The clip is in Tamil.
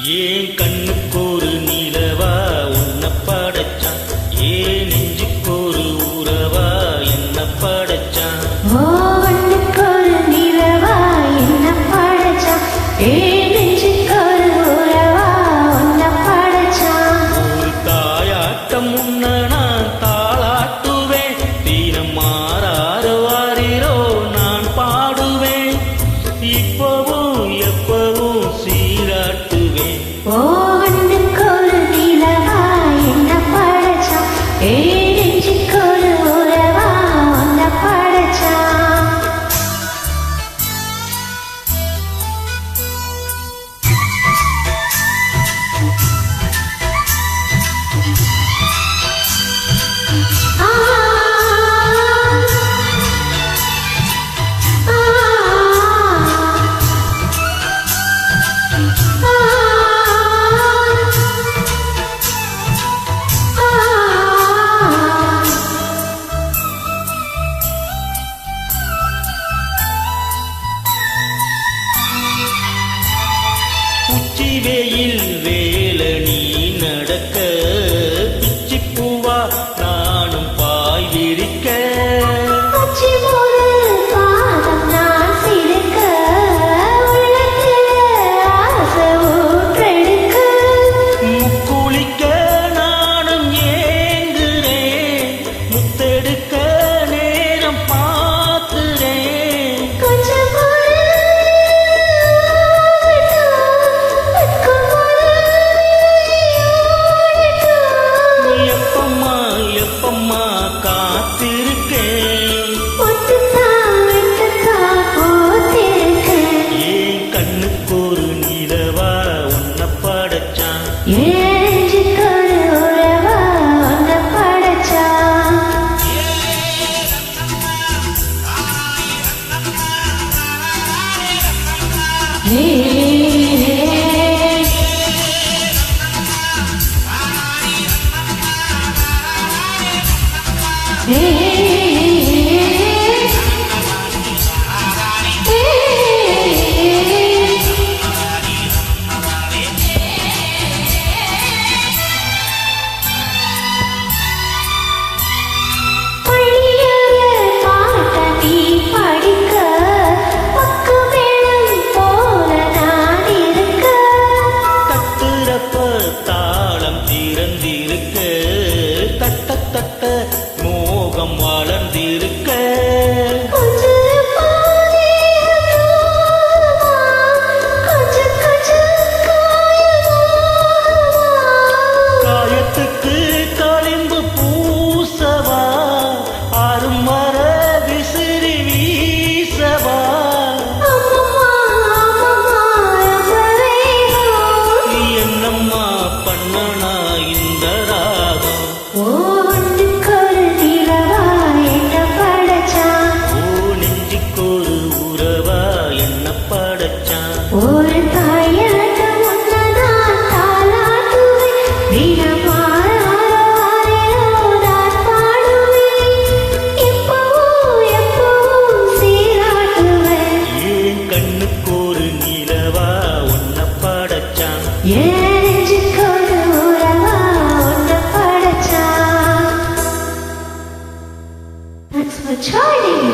ஏன் கண்ணுக்கொரு நிலவா உன்னை படைச்சான், ஏன் நெஞ்சுக்கொரு உறவா என்ன படைச்சான். கண்ணுக்கொரு நிலவா என்ன படைச்சான், ஏன் நெஞ்சுக்கொரு உறவா உன்னை படைச்சான். ஒரு தாயாட்டம் உன்னை நான் தாளாட்டுவேன், தீனம் மாறாத வாரிரோ நான் பாடுவேன், இப்பவும் எப்பவும் சீராட்டுவேன். கண்ணுக்கொரு நிலவா என்ன படைச்சான், ஏன் நெஞ்சுக்கொரு உறவா உன்னை படைச்சான். உச்சி வெயில் வேல நீ நடக்க, பிச்சி பூவா நானும் பாய் விரிக்க. முக்குளிக்க நானும் ஏங்குறேன், முத்தெடுக்க நேரம் பார்க்கிறேன். எப்பம்மா எப்பம்மா காத்திருக்கேன், ஏன் கண்ணுக்கொரு நிலவா உன்னை படைச்சான். தாளம் திறந்திருக்க, தட்ட தட்ட மோகம் வளர்ந்திருக்க. காயத்துக்கு களிம்பு பூசவா, அருமர விசிறி வீசவா. என்னம்மா பண்ணனா இந்த ராகம், நெஞ்சுக்கொரு உறவா என்ன படைச்சான். ஒரு தாயாட்டம் ஒன்றுதான் தாலாட்டுவேன், தினமாறாதான் பாடுவேன், எப்பவும் எப்பவும் சீராட்டுவேன். ஏன் கண்ணுக்கொரு நிலவா உன்னை படைச்சான், ஏன் நெஞ்சுக்கொரு உறவா உன்னை படைச்சான். Thanks for joining me.